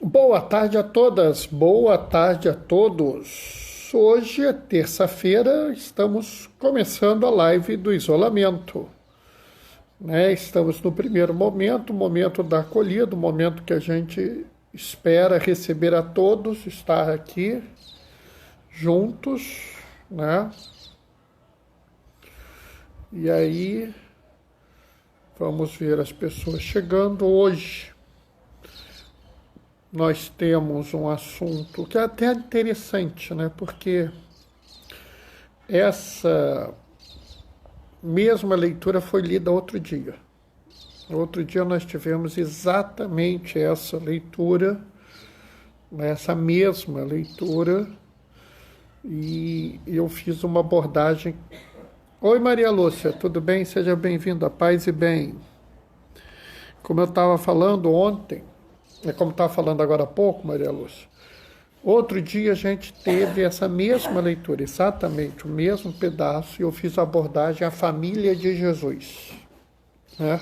Boa tarde a todas, boa tarde a todos. Hoje é terça-feira, estamos começando a live do isolamento, né? Estamos no primeiro momento, o momento da acolhida, o momento que a gente espera receber a todos, estar aqui juntos, né? E aí vamos ver as pessoas chegando hoje. Nós temos um assunto que é até interessante, né? Porque essa mesma leitura foi lida outro dia. Outro dia nós tivemos exatamente essa leitura, essa mesma leitura, e eu fiz uma abordagem. Oi, Maria Lúcia, tudo bem? Seja bem-vinda, paz e bem. Como eu estava falando ontem, como estava falando agora há pouco, Maria Lúcia, outro dia a gente teve essa mesma leitura, exatamente o mesmo pedaço, e eu fiz a abordagem à família de Jesus, né?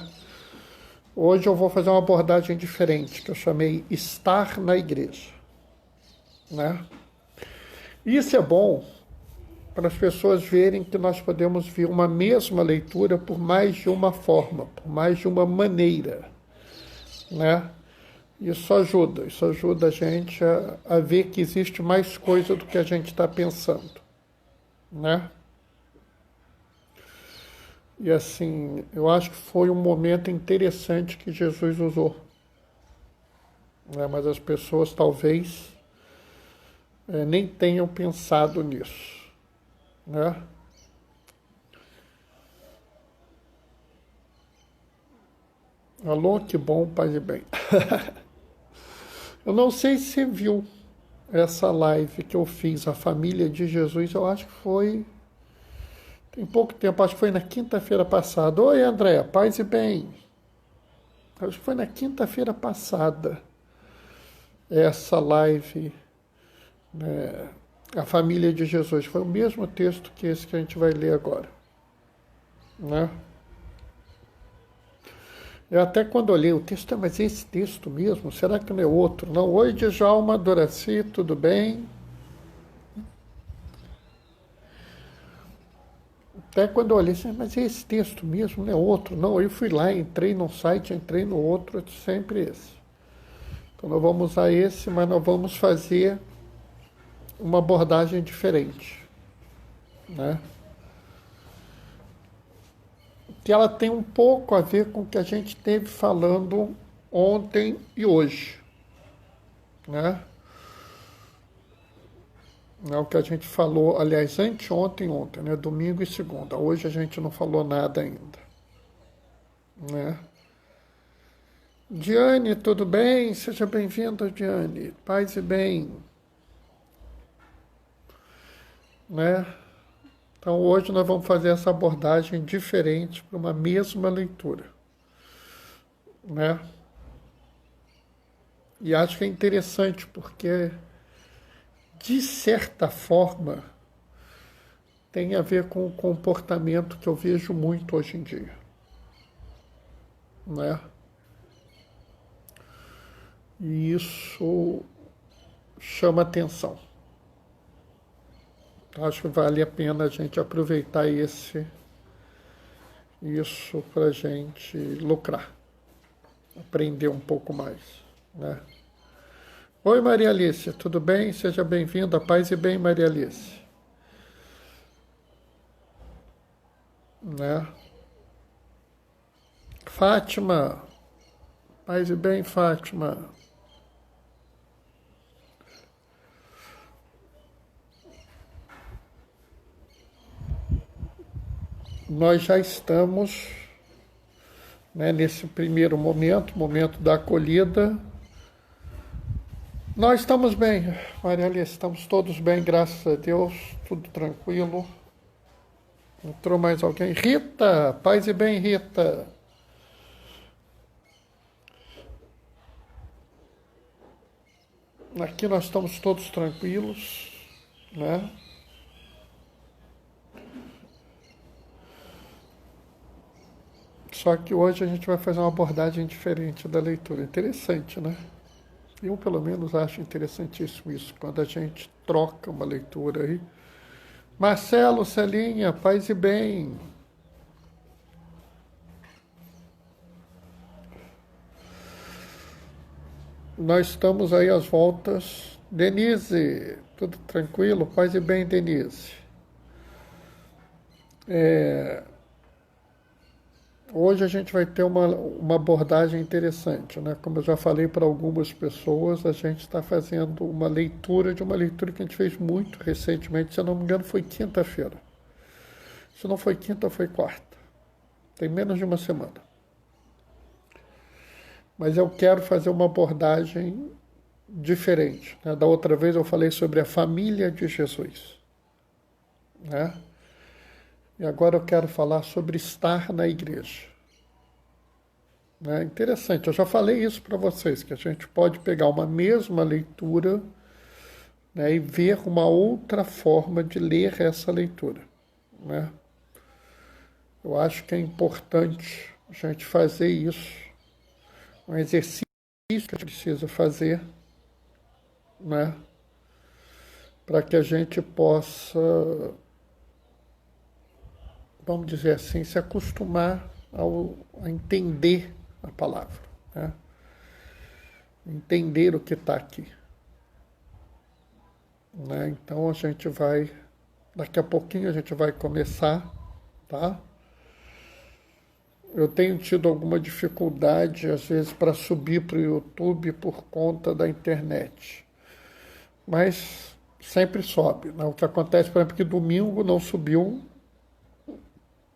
Hoje eu vou fazer uma abordagem diferente, que eu chamei estar na igreja, né? Isso é bom para as pessoas verem que nós podemos ver uma mesma leitura por mais de uma forma, por mais de uma maneira, né? Isso ajuda a gente a ver que existe mais coisa do que a gente está pensando, né? E assim, eu acho que foi um momento interessante que Jesus usou, né? Mas as pessoas talvez nem tenham pensado nisso, né? Alô, que bom, paz e bem. Eu não sei se você viu essa live que eu fiz, a família de Jesus, eu acho que foi, tem pouco tempo, acho que foi na quinta-feira passada. Oi, André, paz e bem. Acho que foi na quinta-feira passada, essa live, né, a família de Jesus. Foi o mesmo texto que esse que a gente vai ler agora, né? Eu até quando olhei o texto, mas esse texto mesmo, será que não é outro? Não, oi, Djalma, Doraci, tudo bem? Até quando eu olhei, mas esse texto mesmo não é outro? Não, eu fui lá, entrei num site, entrei no outro, é sempre esse. Então nós vamos usar esse, mas nós vamos fazer uma abordagem diferente, né? Que ela tem um pouco a ver com o que a gente teve falando ontem e hoje, né? É o que a gente falou, aliás, anteontem e ontem, né? Domingo e segunda. Hoje a gente não falou nada ainda, né? Diane, tudo bem? Seja bem-vinda, Diane. Paz e bem, né? Então hoje nós vamos fazer essa abordagem diferente para uma mesma leitura, né? E acho que é interessante porque, de certa forma, tem a ver com o comportamento que eu vejo muito hoje em dia, né? E isso chama atenção. Acho que vale a pena a gente aproveitar isso para a gente lucrar, aprender um pouco mais, né? Oi, Maria Alice, tudo bem? Seja bem-vinda, paz e bem, Maria Alice, né? Fátima, paz e bem, Fátima. Nós já estamos, né, nesse primeiro momento, momento da acolhida. Nós estamos bem, Maria Alice, estamos todos bem, graças a Deus, tudo tranquilo. Entrou mais alguém? Rita, paz e bem, Rita. Aqui nós estamos todos tranquilos, né? Só que hoje a gente vai fazer uma abordagem diferente da leitura. Interessante, né? Eu, pelo menos, acho interessantíssimo isso, quando a gente troca uma leitura aí. Marcelo, Celinha, paz e bem. Nós estamos aí às voltas. Denise, tudo tranquilo? Paz e bem, Denise. Hoje a gente vai ter uma abordagem interessante, né? Como eu já falei para algumas pessoas, a gente está fazendo uma leitura de uma leitura que a gente fez muito recentemente, se eu não me engano foi quinta-feira. Se não foi quinta, foi quarta. Tem menos de uma semana. Mas eu quero fazer uma abordagem diferente, né? Da outra vez eu falei sobre a família de Jesus, né? E agora eu quero falar sobre estar na igreja. É interessante, eu já falei isso para vocês, que a gente pode pegar uma mesma leitura, né, e ver uma outra forma de ler essa leitura, né? Eu acho que é importante a gente fazer isso, um exercício que a gente precisa fazer, né, para que a gente possa, vamos dizer assim, se acostumar a entender a palavra, né? Entender o que está aqui, né? Então a gente vai, daqui a pouquinho a gente vai começar, tá? Eu tenho tido alguma dificuldade, às vezes, para subir para o YouTube por conta da internet, mas sempre sobe, né? O que acontece, por exemplo, que domingo não subiu,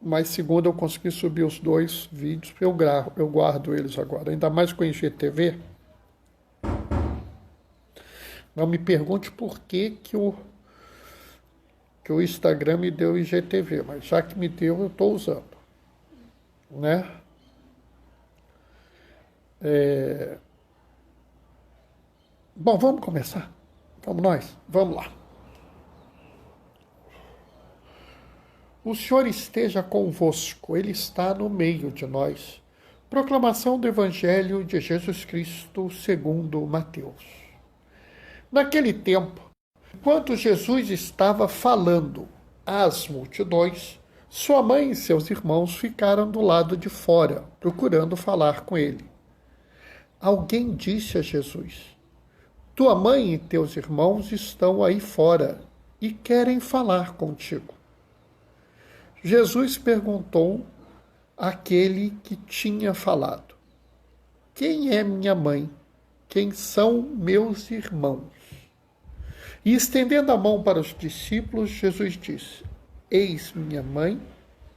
mas segunda eu consegui subir os 2 vídeos, eu guardo eles agora, ainda mais com o IGTV. Não me pergunte por que o Instagram me deu IGTV, mas já que me deu, eu estou usando, né? Bom, vamos começar? Vamos nós? Vamos lá. O Senhor esteja convosco, Ele está no meio de nós. Proclamação do Evangelho de Jesus Cristo segundo Mateus. Naquele tempo, enquanto Jesus estava falando às multidões, sua mãe e seus irmãos ficaram do lado de fora, procurando falar com ele. Alguém disse a Jesus: tua mãe e teus irmãos estão aí fora e querem falar contigo. Jesus perguntou àquele que tinha falado: quem é minha mãe? Quem são meus irmãos? E estendendo a mão para os discípulos, Jesus disse: eis minha mãe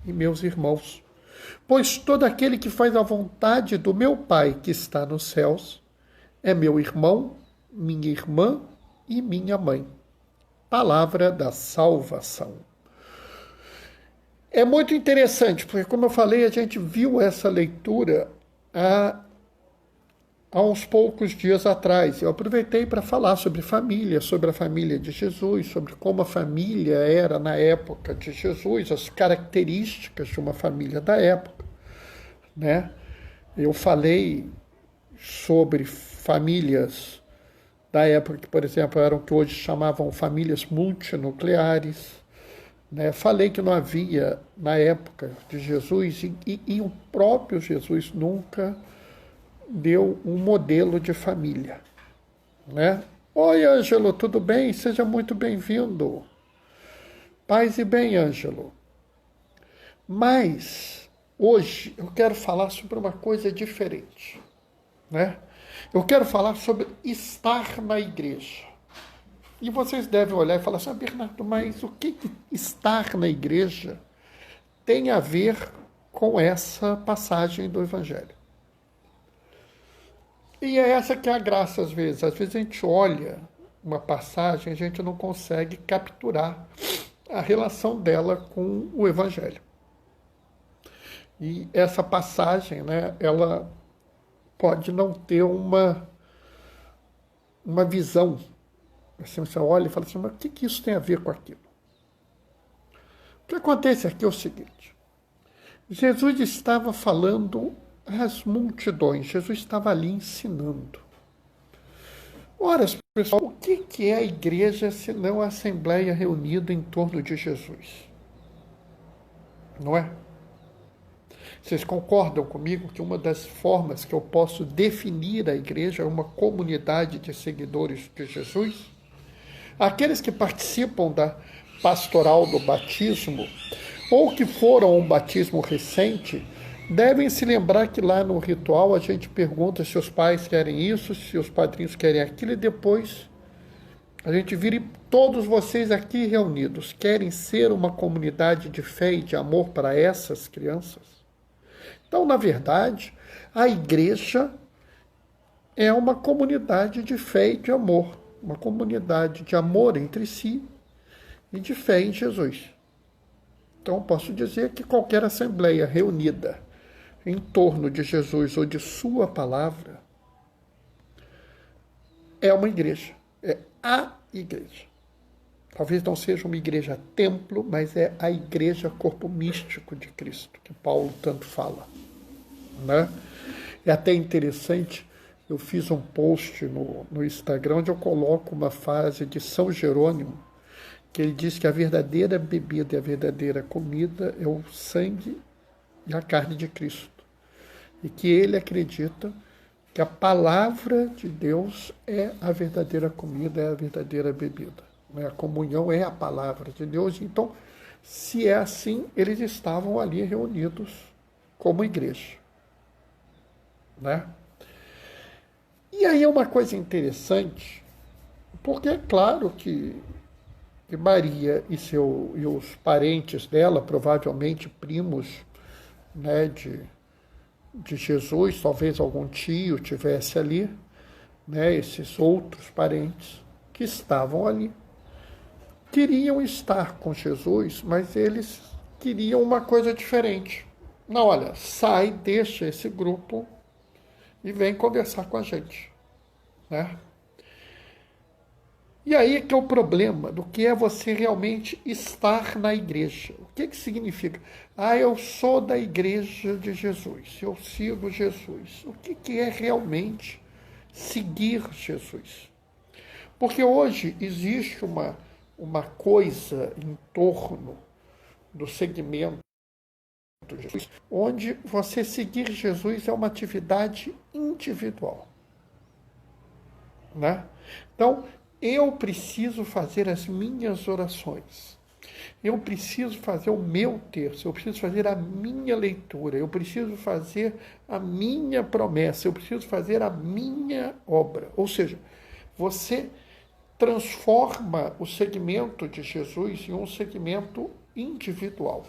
e meus irmãos. Pois todo aquele que faz a vontade do meu Pai que está nos céus é meu irmão, minha irmã e minha mãe. Palavra da salvação. É muito interessante, porque, como eu falei, a gente viu essa leitura há uns poucos dias atrás. Eu aproveitei para falar sobre família, sobre a família de Jesus, sobre como a família era na época de Jesus, as características de uma família da época, né? Eu falei sobre famílias da época que, por exemplo, eram o que hoje chamavam famílias multinucleares, né? Falei que não havia, na época de Jesus, e o próprio Jesus nunca deu um modelo de família, né? Oi, Ângelo, tudo bem? Seja muito bem-vindo. Paz e bem, Ângelo. Mas, hoje, eu quero falar sobre uma coisa diferente, né? Eu quero falar sobre estar na igreja. E vocês devem olhar e falar assim: Bernardo, mas o que estar na igreja tem a ver com essa passagem do Evangelho? E é essa que é a graça, às vezes. Às vezes a gente olha uma passagem, a gente não consegue capturar a relação dela com o Evangelho. E essa passagem, né, ela pode não ter uma visão. Assim, você olha e fala assim: mas o que isso tem a ver com aquilo? O que acontece aqui é o seguinte: Jesus estava falando às multidões, Jesus estava ali ensinando. Ora, pessoal, o que é a igreja se não a assembleia reunida em torno de Jesus? Não é? Vocês concordam comigo que uma das formas que eu posso definir a igreja é uma comunidade de seguidores de Jesus? Aqueles que participam da pastoral do batismo ou que foram a um batismo recente devem se lembrar que lá no ritual a gente pergunta se os pais querem isso, se os padrinhos querem aquilo, e depois a gente vira e todos vocês aqui reunidos querem ser uma comunidade de fé e de amor para essas crianças? Então, na verdade, a igreja é uma comunidade de fé e de amor, uma comunidade de amor entre si e de fé em Jesus. Então, posso dizer que qualquer assembleia reunida em torno de Jesus ou de sua palavra é uma igreja, é a igreja. Talvez não seja uma igreja templo, mas é a igreja corpo místico de Cristo, que Paulo tanto fala. Né? É até interessante, eu fiz um post no Instagram onde eu coloco uma frase de São Jerônimo, que ele diz que a verdadeira bebida e a verdadeira comida é o sangue e a carne de Cristo. E que ele acredita que a palavra de Deus é a verdadeira comida, é a verdadeira bebida. A comunhão é a palavra de Deus. Então, se é assim, eles estavam ali reunidos como igreja. Né? E aí é uma coisa interessante, porque é claro que Maria e os parentes dela, provavelmente primos, né, de Jesus, talvez algum tio tivesse ali, né, esses outros parentes que estavam ali, queriam estar com Jesus, mas eles queriam uma coisa diferente. Não, olha, sai, deixa esse grupo e vem conversar com a gente, né? E aí é que é o problema do que é você realmente estar na igreja. O que significa? Eu sou da igreja de Jesus, eu sigo Jesus. O que é realmente seguir Jesus? Porque hoje existe uma coisa em torno do segmento de Jesus, onde você seguir Jesus é uma atividade individual. Né? Então, eu preciso fazer as minhas orações. Eu preciso fazer o meu terço, eu preciso fazer a minha leitura, eu preciso fazer a minha promessa, eu preciso fazer a minha obra. Ou seja, você transforma o segmento de Jesus em um segmento individual.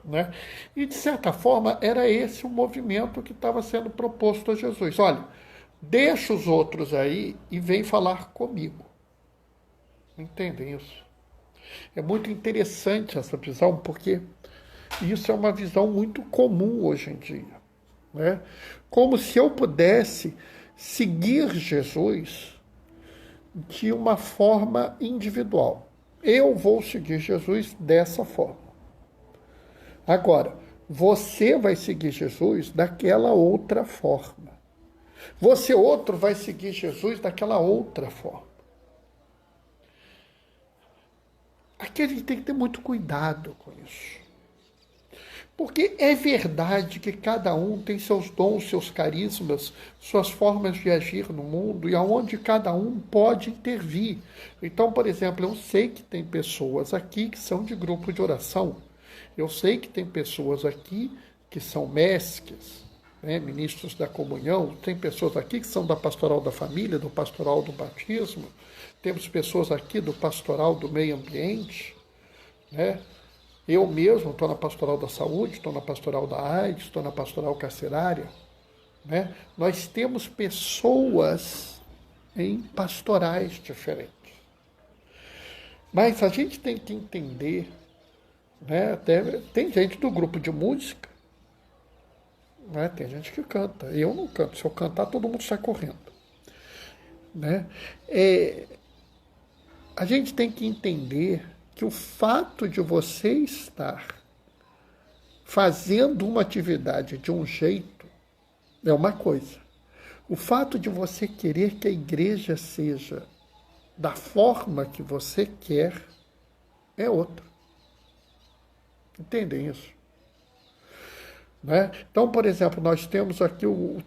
Né? E, de certa forma, era esse o movimento que estava sendo proposto a Jesus. Olha, deixa os outros aí e vem falar comigo. Entendem isso? É muito interessante essa visão, porque isso é uma visão muito comum hoje em dia. Né? Como se eu pudesse seguir Jesus de uma forma individual. Eu vou seguir Jesus dessa forma. Agora, você vai seguir Jesus daquela outra forma. Você outro vai seguir Jesus daquela outra forma. Aqui a gente tem que ter muito cuidado com isso. Porque é verdade que cada um tem seus dons, seus carismas, suas formas de agir no mundo e aonde cada um pode intervir. Então, por exemplo, eu sei que tem pessoas aqui que são de grupo de oração. Eu sei que tem pessoas aqui que são mestres, né, ministros da comunhão, tem pessoas aqui que são da pastoral da família, do pastoral do batismo, temos pessoas aqui do pastoral do meio ambiente, né? Eu mesmo estou na pastoral da saúde, estou na pastoral da AIDS, estou na pastoral carcerária, né? Nós temos pessoas em pastorais diferentes. Mas a gente tem que entender, né? Até tem gente do grupo de música, né? Tem gente que canta. Eu não canto. Se eu cantar, todo mundo sai correndo. Né? A gente tem que entender que o fato de você estar fazendo uma atividade de um jeito é uma coisa. O fato de você querer que a igreja seja da forma que você quer é outra. Entendem isso? Né? Então, por exemplo, nós temos aqui um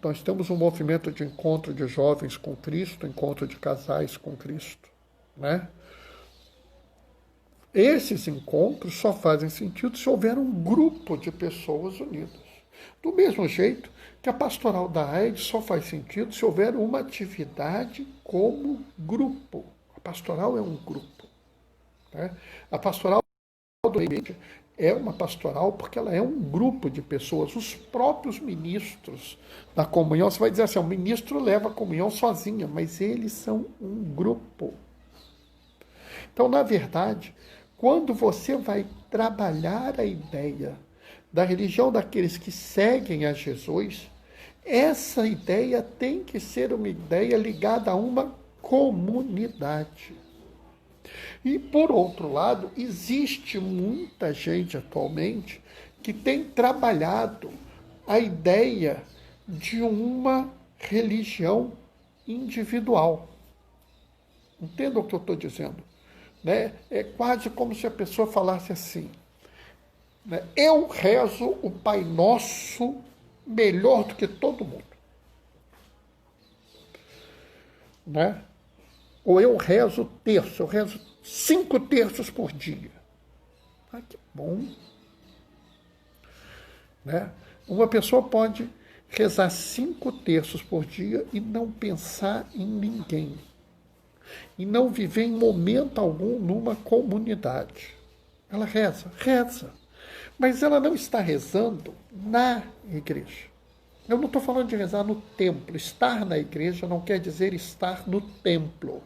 movimento de encontro de jovens com Cristo, encontro de casais com Cristo. Né? Esses encontros só fazem sentido se houver um grupo de pessoas unidas. Do mesmo jeito que a pastoral da AIDS só faz sentido se houver uma atividade como grupo. A pastoral é um grupo. Né? A pastoral do ambiente é uma pastoral porque ela é um grupo de pessoas. Os próprios ministros da comunhão, você vai dizer assim, o ministro leva a comunhão sozinha, mas eles são um grupo. Então, na verdade, quando você vai trabalhar a ideia da religião daqueles que seguem a Jesus, essa ideia tem que ser uma ideia ligada a uma comunidade. E, por outro lado, existe muita gente atualmente que tem trabalhado a ideia de uma religião individual. Entenda o que eu estou dizendo? Né? É quase como se a pessoa falasse assim, né? Eu rezo o Pai Nosso melhor do que todo mundo. Né? Ou eu rezo terço, eu rezo 5 terços por dia. Ah, que bom. Né? Uma pessoa pode rezar 5 terços por dia e não pensar em ninguém. E não viver em momento algum numa comunidade. Ela reza. Mas ela não está rezando na igreja. Eu não estou falando de rezar no templo. Estar na igreja não quer dizer estar no templo.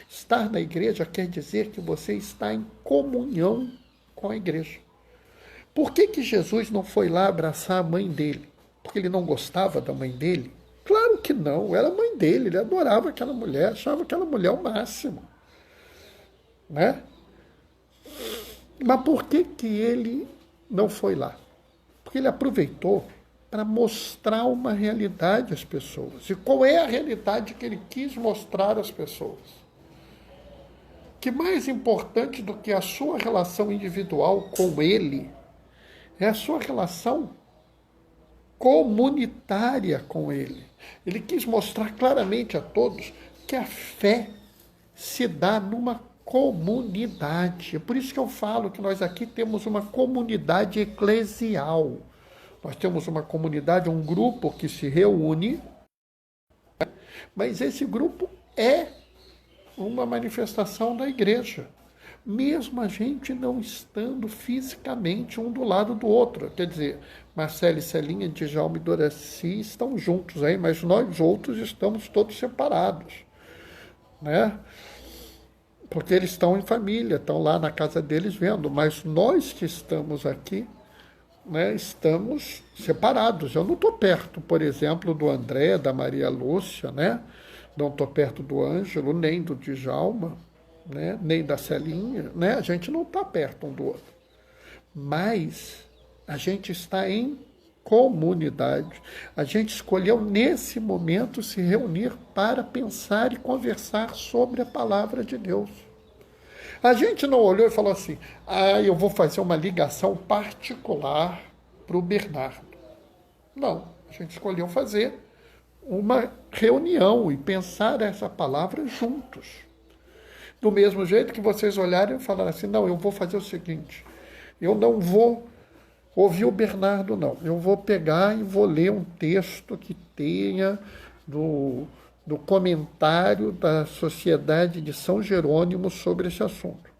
Estar na igreja quer dizer que você está em comunhão com a igreja. Por que Jesus não foi lá abraçar a mãe dele? Porque ele não gostava da mãe dele? Claro que não, era a mãe dele, ele adorava aquela mulher, achava aquela mulher o máximo. Né? Mas por que ele não foi lá? Porque ele aproveitou para mostrar uma realidade às pessoas. E qual é a realidade que ele quis mostrar às pessoas? Que mais importante do que a sua relação individual com ele é a sua relação comunitária com ele. Ele quis mostrar claramente a todos que a fé se dá numa comunidade. É por isso que eu falo que nós aqui temos uma comunidade eclesial. Nós temos uma comunidade, um grupo que se reúne, mas esse grupo é uma manifestação da igreja, mesmo a gente não estando fisicamente um do lado do outro. Quer dizer, Marcelo e Celinha, Djalma e Doraci estão juntos aí, mas nós outros estamos todos separados, né? Porque eles estão em família, estão lá na casa deles vendo, mas nós que estamos aqui, né, estamos separados. Eu não estou perto, por exemplo, do André, da Maria Lúcia, né? Não estou perto do Ângelo, nem do Djalma, né? Nem da Celinha, né? A gente não está perto um do outro. Mas a gente está em comunidade. A gente escolheu nesse momento se reunir para pensar e conversar sobre a palavra de Deus. A gente não olhou e falou assim, eu vou fazer uma ligação particular para o Bernardo. Não, a gente escolheu fazer uma reunião e pensar essa palavra juntos. Do mesmo jeito que vocês olharem e falaram assim, não, eu vou fazer o seguinte, eu não vou ouvir o Bernardo, não. Eu vou pegar e vou ler um texto que tenha do comentário da Sociedade de São Jerônimo sobre esse assunto.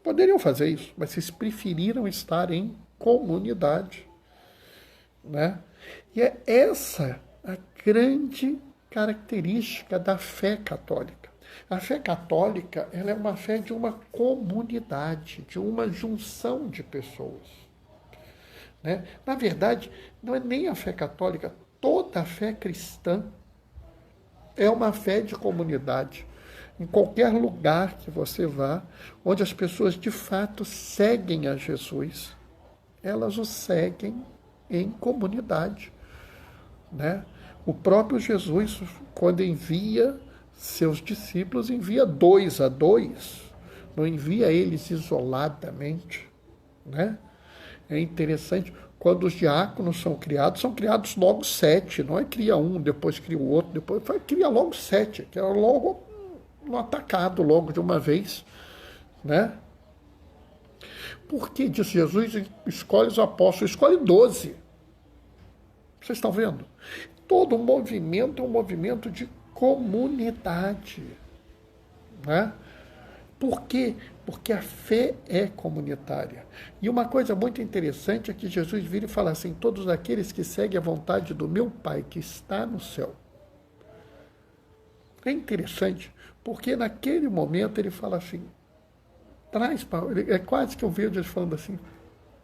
Poderiam fazer isso, mas vocês preferiram estar em comunidade. Né? E é essa a grande característica da fé católica. A fé católica ela é uma fé de uma comunidade, de uma junção de pessoas. Né? Na verdade, não é nem a fé católica, toda a fé cristã é uma fé de comunidade. Em qualquer lugar que você vá, onde as pessoas de fato seguem a Jesus, elas o seguem em comunidade. Né? O próprio Jesus, quando envia seus discípulos, envia 2 a 2, não envia eles isoladamente, né? É interessante, quando os diáconos são criados logo 7, não é cria um, depois cria o outro, depois cria logo 7, que era logo no atacado, logo de uma vez, né? Por que disso? Jesus escolhe os apóstolos, escolhe 12. Vocês estão vendo? Todo movimento é um movimento de comunidade, né? Por quê? Porque a fé é comunitária. E uma coisa muito interessante é que Jesus vira e fala assim: todos aqueles que seguem a vontade do meu Pai que está no céu. É interessante, porque naquele momento ele fala assim, é quase que eu vejo ele falando assim: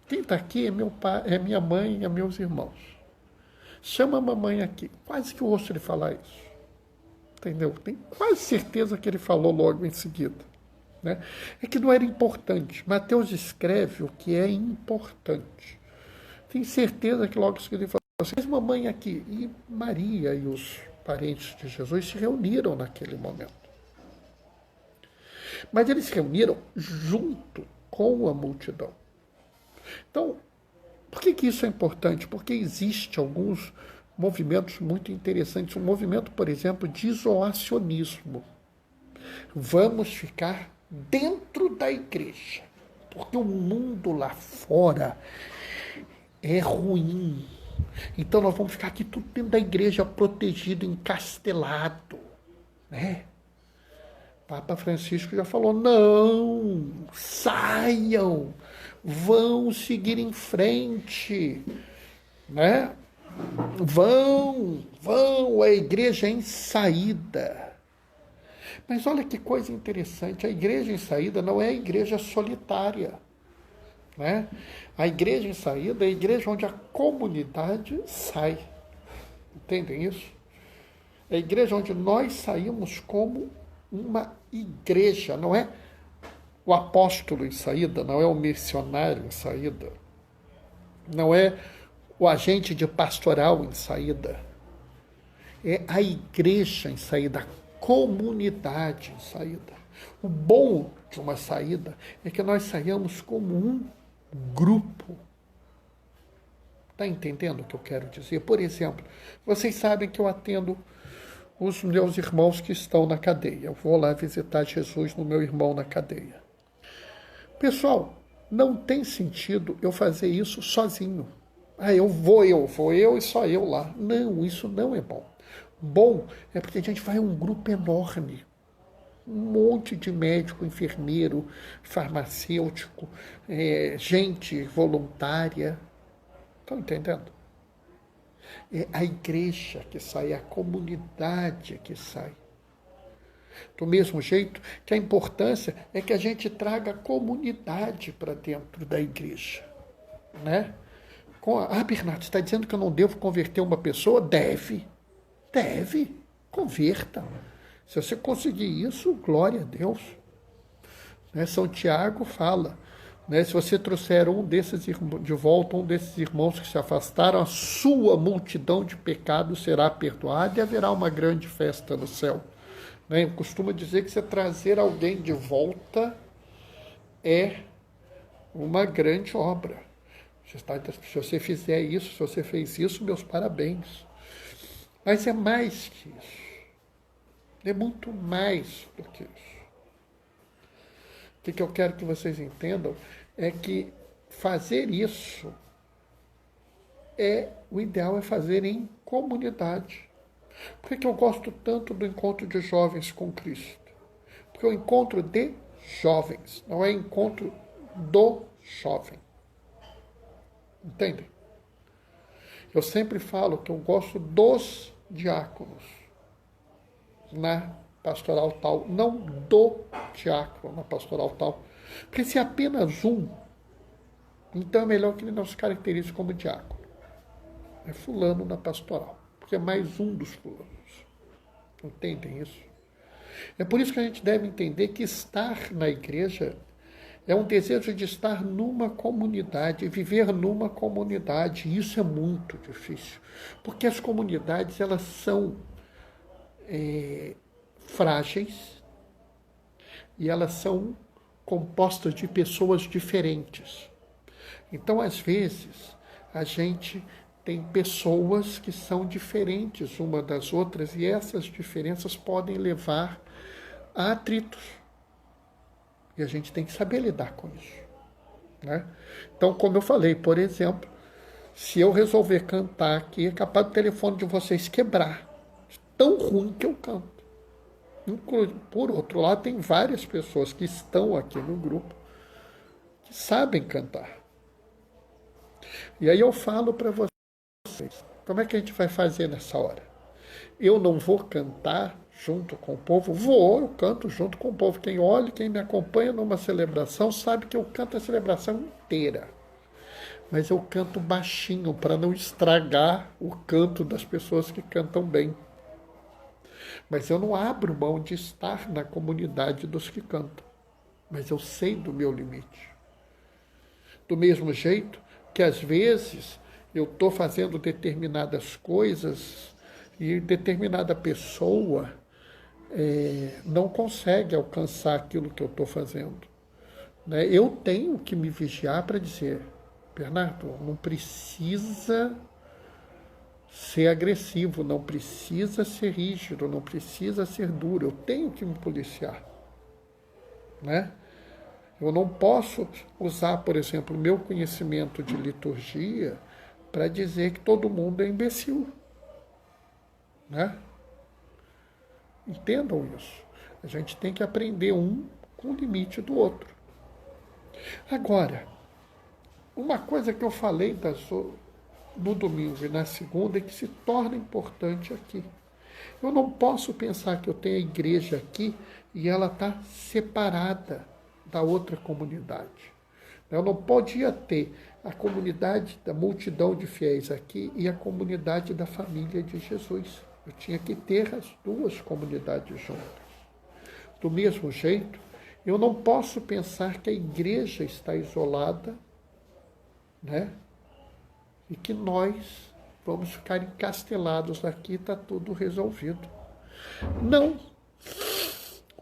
quem está aqui é meu pai, é minha mãe, é meus irmãos. Chama a mamãe aqui. Quase que eu ouço ele falar isso. Entendeu? Tenho quase certeza que ele falou logo em seguida. Né? É que não era importante. Mateus escreve o que é importante. Tenho certeza que logo em seguida ele falou assim: mas mamãe aqui. E Maria e os parentes de Jesus se reuniram naquele momento. Mas eles se reuniram junto com a multidão. Então, por que isso é importante? Porque existe alguns movimentos muito interessantes. Um movimento, por exemplo, de isolacionismo. Vamos ficar dentro da igreja, porque o mundo lá fora é ruim. Então nós vamos ficar aqui tudo dentro da igreja, protegido, encastelado, né? Papa Francisco já falou: não, saiam, vão seguir em frente, né? Vão, a igreja é em saída. Mas olha que coisa interessante, a igreja em saída não é a igreja solitária, né? A igreja em saída é a igreja onde a comunidade sai. Entendem isso? É a igreja onde nós saímos como uma igreja, não é o apóstolo em saída, não é o missionário em saída, não é o agente de pastoral em saída, é a igreja em saída, a comunidade em saída. O bom de uma saída é que nós saiamos como um grupo. Está entendendo o que eu quero dizer? Por exemplo, vocês sabem que eu atendo os meus irmãos que estão na cadeia. Eu vou lá visitar Jesus no meu irmão na cadeia. Pessoal, não tem sentido eu fazer isso sozinho. Eu vou e só eu lá. Não, isso não é bom. Bom é porque a gente vai um grupo enorme. Um monte de médico, enfermeiro, farmacêutico, gente voluntária. Estão entendendo? É a igreja que sai, é a comunidade que sai. Do mesmo jeito que a importância é que a gente traga a comunidade para dentro da igreja, né? Bernardo, você está dizendo que eu não devo converter uma pessoa? Deve, converta. Se você conseguir isso, glória a Deus. Né? São Tiago fala, né? Se você trouxer de volta um desses irmãos que se afastaram, a sua multidão de pecados será perdoada e haverá uma grande festa no céu. Né? Eu costumo dizer que você trazer alguém de volta é uma grande obra. Se você fizer isso, se você fez isso, meus parabéns. Mas é mais que isso. É muito mais do que isso. O que eu quero que vocês entendam é que fazer isso o ideal é fazer em comunidade. Por que eu gosto tanto do encontro de jovens com Cristo? Porque é o encontro de jovens, não é encontro do jovem. Entendem? Eu sempre falo que eu gosto dos diáconos na pastoral tal, não do diácono na pastoral tal. Porque se é apenas um, então é melhor que ele não se caracterize como diácono. É fulano na pastoral, porque é mais um dos fulanos. Entendem isso? É por isso que a gente deve entender que estar na igreja É um desejo de estar numa comunidade, viver numa comunidade. Isso é muito difícil, porque as comunidades elas são frágeis e elas são compostas de pessoas diferentes. Então, às vezes, a gente tem pessoas que são diferentes uma das outras e essas diferenças podem levar a atritos. E a gente tem que saber lidar com isso, né? Então, como eu falei, por exemplo, se eu resolver cantar aqui, é capaz do telefone de vocês quebrar. Tão ruim que eu canto. Por outro lado, tem várias pessoas que estão aqui no grupo que sabem cantar. E aí eu falo para vocês, como é que a gente vai fazer nessa hora? Eu não vou cantar junto com o povo? Eu canto junto com o povo. Quem olha, quem me acompanha numa celebração, sabe que eu canto a celebração inteira. Mas eu canto baixinho, para não estragar o canto das pessoas que cantam bem. Mas eu não abro mão de estar na comunidade dos que cantam. Mas eu sei do meu limite. Do mesmo jeito que, às vezes, eu estou fazendo determinadas coisas e determinada pessoa não consegue alcançar aquilo que eu estou fazendo, né? Eu tenho que me vigiar para dizer, Bernardo, não precisa ser agressivo, não precisa ser rígido, não precisa ser duro. Eu tenho que me policiar, né? Eu não posso usar, por exemplo, o meu conhecimento de liturgia para dizer que todo mundo é imbecil, né? Entendam isso. A gente tem que aprender um com o limite do outro. Agora, uma coisa que eu falei no domingo e na segunda é que se torna importante aqui. Eu não posso pensar que eu tenho a igreja aqui e ela está separada da outra comunidade. Eu não podia ter a comunidade da multidão de fiéis aqui e a comunidade da família de Jesus. Eu tinha que ter as duas comunidades juntas. Do mesmo jeito, eu não posso pensar que a igreja está isolada, né? E que nós vamos ficar encastelados aqui e está tudo resolvido. Não.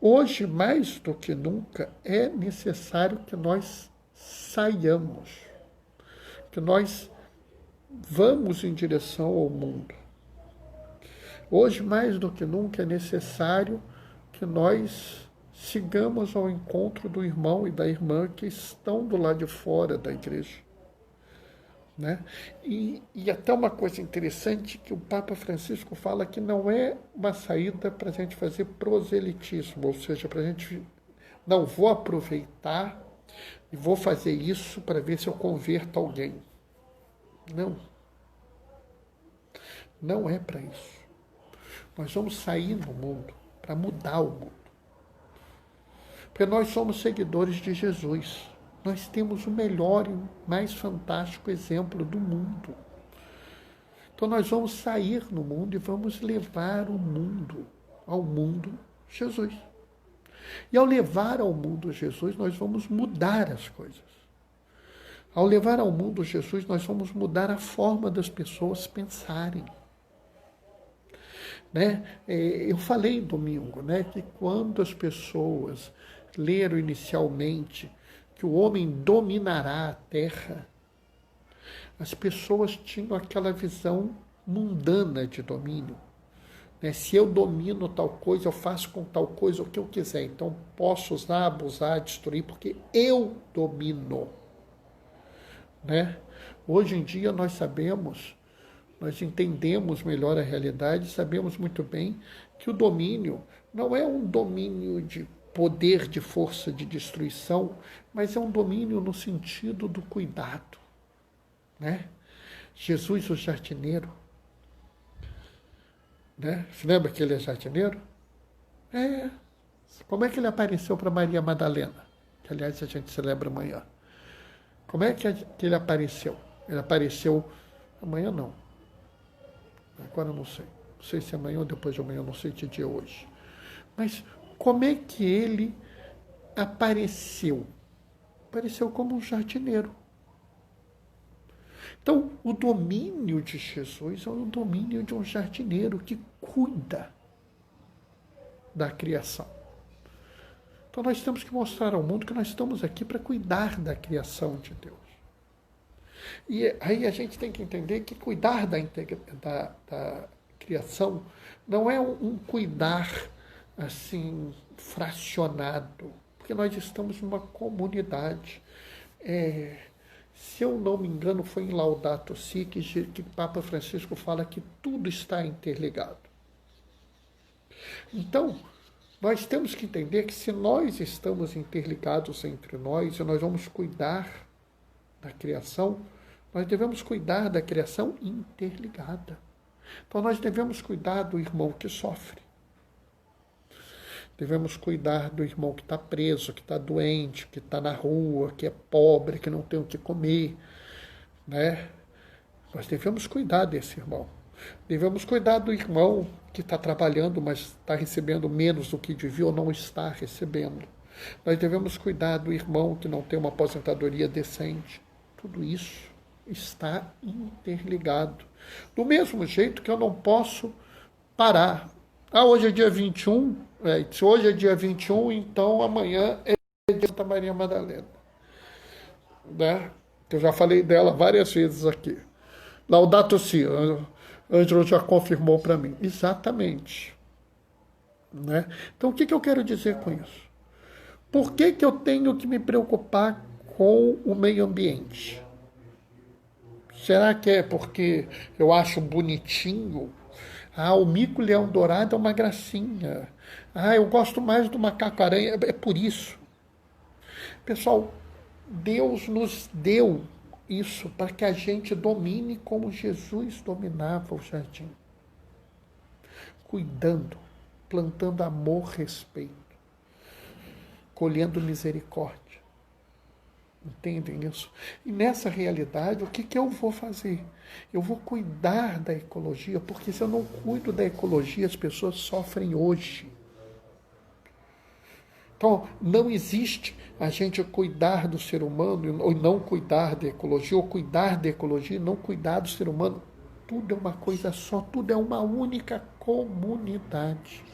Hoje, mais do que nunca, é necessário que nós saiamos, que nós vamos em direção ao mundo. Hoje, mais do que nunca, é necessário que nós sigamos ao encontro do irmão e da irmã que estão do lado de fora da igreja, né? E até uma coisa interessante que o Papa Francisco fala que não é uma saída para a gente fazer proselitismo, ou seja, para a gente, não, vou aproveitar e vou fazer isso para ver se eu converto alguém. Não. Não é para isso. Nós vamos sair no mundo para mudar o mundo. Porque nós somos seguidores de Jesus. Nós temos o melhor e mais fantástico exemplo do mundo. Então nós vamos sair no mundo e vamos levar ao mundo Jesus. E ao levar ao mundo Jesus, nós vamos mudar as coisas. Ao levar ao mundo Jesus, nós vamos mudar a forma das pessoas pensarem. Né? Eu falei domingo, né, que quando as pessoas leram inicialmente que o homem dominará a terra, as pessoas tinham aquela visão mundana de domínio. Né? Se eu domino tal coisa, eu faço com tal coisa o que eu quiser. Então posso usar, abusar, destruir, porque eu domino. Né? Hoje em dia nós sabemos, nós entendemos melhor a realidade, sabemos muito bem que o domínio não é um domínio de poder, de força, de destruição, mas é um domínio no sentido do cuidado, né? Jesus, o jardineiro, né? Você lembra que ele é jardineiro? Como é que ele apareceu para Maria Madalena? Que, aliás, a gente celebra amanhã. Como é que ele apareceu? Ele apareceu amanhã, não. Agora eu não sei. Não sei se é amanhã ou depois de amanhã, eu não sei que dia é hoje. Mas como é que ele apareceu? apareceu como um jardineiro. Então, o domínio de Jesus é o domínio de um jardineiro que cuida da criação. Então, nós temos que mostrar ao mundo que nós estamos aqui para cuidar da criação de Deus. E aí a gente tem que entender que cuidar da criação não é um cuidar assim fracionado, porque nós estamos numa comunidade. Se eu não me engano, foi em Laudato Si que Papa Francisco fala que tudo está interligado. Então, nós temos que entender que se nós estamos interligados entre nós e nós vamos cuidar da criação, nós devemos cuidar da criação interligada. Então, nós devemos cuidar do irmão que sofre. Devemos cuidar do irmão que está preso, que está doente, que está na rua, que é pobre, que não tem o que comer, né? Nós devemos cuidar desse irmão. Devemos cuidar do irmão que está trabalhando, mas está recebendo menos do que devia ou não está recebendo. Nós devemos cuidar do irmão que não tem uma aposentadoria decente. Tudo isso está interligado. Do mesmo jeito que eu não posso parar. Hoje é dia 21, se hoje é dia 21, então amanhã é dia de Santa Maria Madalena. Né? Eu já falei dela várias vezes aqui. Laudato Si, Ângelo já confirmou para mim. Exatamente. Né? Então, o que eu quero dizer com isso? Por que eu tenho que me preocupar com o meio ambiente? Será que é porque eu acho bonitinho? O mico-leão dourado é uma gracinha. Eu gosto mais do macaco-aranha. É por isso. Pessoal, Deus nos deu isso para que a gente domine como Jesus dominava o jardim. Cuidando, plantando amor, respeito, colhendo misericórdia. Entendem isso? E nessa realidade, o que eu vou fazer? Eu vou cuidar da ecologia, porque se eu não cuido da ecologia, as pessoas sofrem hoje. Então, não existe a gente cuidar do ser humano ou não cuidar da ecologia, ou cuidar da ecologia e não cuidar do ser humano. Tudo é uma coisa só, tudo é uma única comunidade.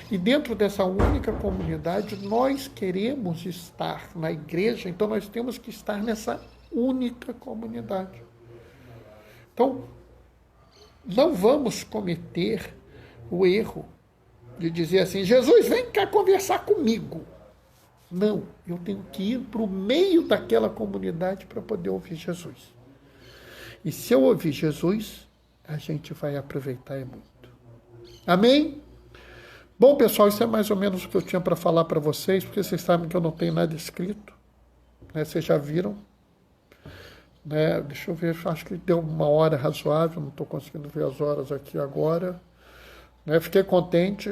E dentro dessa única comunidade, nós queremos estar na igreja, então nós temos que estar nessa única comunidade. Então, não vamos cometer o erro de dizer assim, Jesus, vem cá conversar comigo. Não, eu tenho que ir para o meio daquela comunidade para poder ouvir Jesus. E se eu ouvir Jesus, a gente vai aproveitar muito. Amém? Bom, pessoal, isso é mais ou menos o que eu tinha para falar para vocês, porque vocês sabem que eu não tenho nada escrito. Né? Vocês já viram. Né? Deixa eu ver, acho que deu uma hora razoável, não estou conseguindo ver as horas aqui agora. Né? Fiquei contente,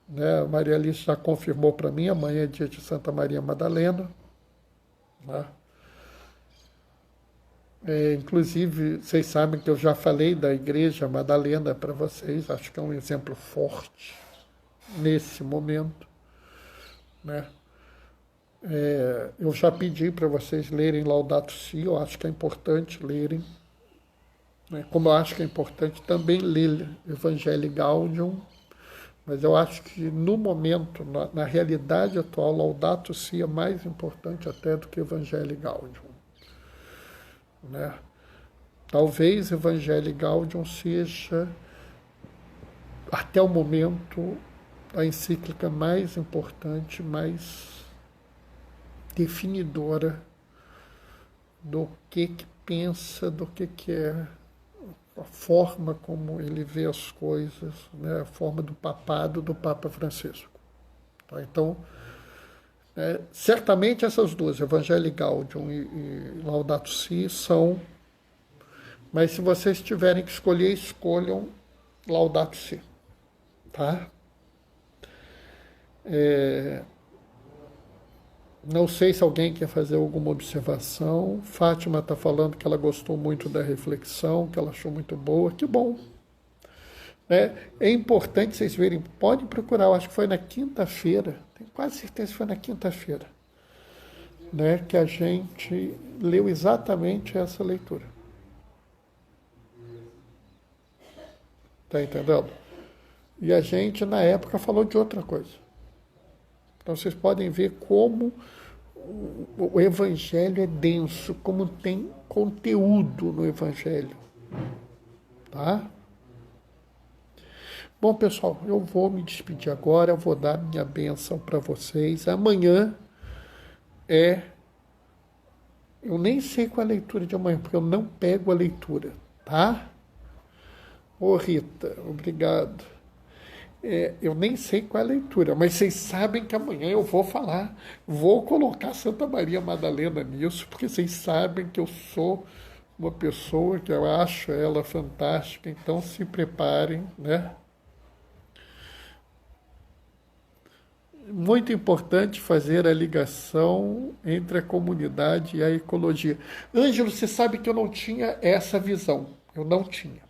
né? A Maria Alice já confirmou para mim, amanhã é dia de Santa Maria Madalena. Né? Inclusive, vocês sabem que eu já falei da Igreja Madalena para vocês, acho que é um exemplo forte nesse momento. Né? Eu já pedi para vocês lerem Laudato Si, eu acho que é importante lerem. Né? Como eu acho que é importante também ler Evangelii Gaudium, mas eu acho que no momento, na realidade atual, Laudato Si é mais importante até do que Evangelii Gaudium. Né? Talvez Evangelii Gaudium seja, até o momento, a encíclica mais importante, mais definidora do que pensa, do que é a forma como ele vê as coisas, né? A forma do papado do Papa Francisco. Tá? Então, certamente essas duas, Evangelii Gaudium e Laudato Si, são, mas se vocês tiverem que escolher, escolham Laudato Si. Tá? Não sei se alguém quer fazer alguma observação. Fátima está falando que ela gostou muito da reflexão, que ela achou muito boa. Que bom. É importante vocês verem, podem procurar, eu acho que foi na quinta-feira, tenho quase certeza que foi na quinta-feira. né, que a gente leu exatamente essa leitura. Tá entendendo? E a gente, na época, falou de outra coisa. Então, vocês podem ver como o Evangelho é denso, como tem conteúdo no Evangelho. Tá? Bom, pessoal, eu vou me despedir agora, eu vou dar minha bênção para vocês. Amanhã eu nem sei qual é a leitura de amanhã, porque eu não pego a leitura, tá? Ô Rita, obrigado. Eu nem sei qual é a leitura, mas vocês sabem que amanhã eu vou falar, vou colocar Santa Maria Madalena nisso, porque vocês sabem que eu sou uma pessoa que eu acho ela fantástica, então se preparem, né? Muito importante fazer a ligação entre a comunidade e a ecologia. Ângelo, você sabe que eu não tinha essa visão, eu não tinha.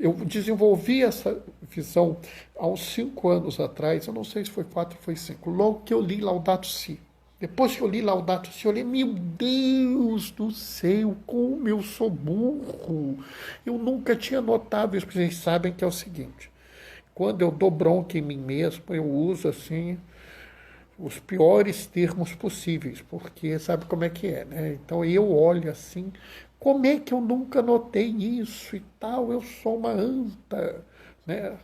Eu desenvolvi essa visão há uns 5 anos atrás, eu não sei se foi 4 ou foi 5, logo que eu li Laudato Si. Depois que eu li Laudato Si, eu li, meu Deus do céu, como eu sou burro. Eu nunca tinha notado isso, porque vocês sabem que é o seguinte, quando eu dou bronca em mim mesmo, eu uso assim os piores termos possíveis, porque sabe como é que é, né? Então eu olho assim, como é que eu nunca notei isso e tal, eu sou uma anta, né?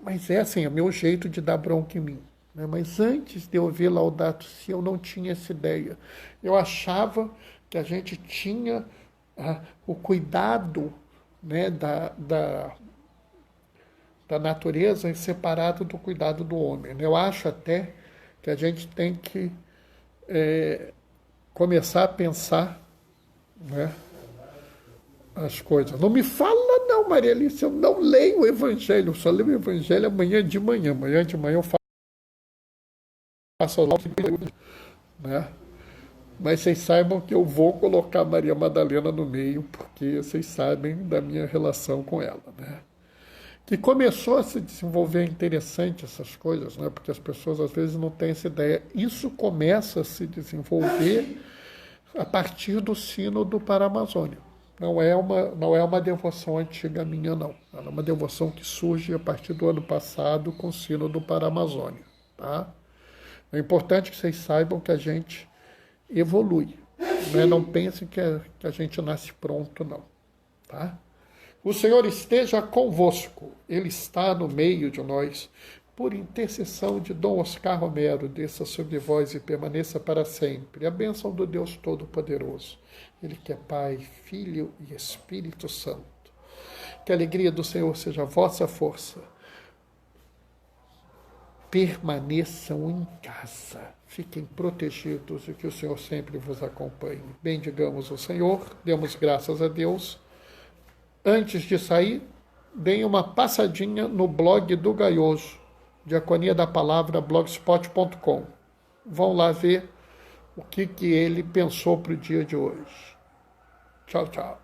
Mas é assim, é o meu jeito de dar bronca em mim. Né? Mas antes de eu ver Laudato Si, eu não tinha essa ideia. Eu achava que a gente tinha o cuidado, né, da natureza separado do cuidado do homem. Eu acho até que a gente tem que começar a pensar, né, as coisas. Não me fala não, Maria Alice, eu não leio o Evangelho, eu só leio o Evangelho amanhã de manhã. Amanhã de manhã eu faço a né? Mas vocês saibam que eu vou colocar Maria Madalena no meio, porque vocês sabem da minha relação com ela, né? Que começou a se desenvolver interessante essas coisas, né? Porque as pessoas às vezes não têm essa ideia. Isso começa a se desenvolver a partir do Sínodo para a Amazônia. Não é uma devoção antiga minha, não. É uma devoção que surge a partir do ano passado com o Sínodo para a Amazônia. Tá? É importante que vocês saibam que a gente evolui. Né? Não pensem que a gente nasce pronto, não. Tá? O Senhor esteja convosco, Ele está no meio de nós. Por intercessão de Dom Oscar Romero, desça sobre vós e permaneça para sempre. A bênção do Deus Todo-Poderoso, Ele que é Pai, Filho e Espírito Santo. Que a alegria do Senhor seja a vossa força. Permaneçam em casa, fiquem protegidos e que o Senhor sempre vos acompanhe. Bendigamos o Senhor, demos graças a Deus. Antes de sair, deem uma passadinha no blog do Gaioso, Diaconia da Palavra, blogspot.com. Vão lá ver o que ele pensou para o dia de hoje. Tchau, tchau.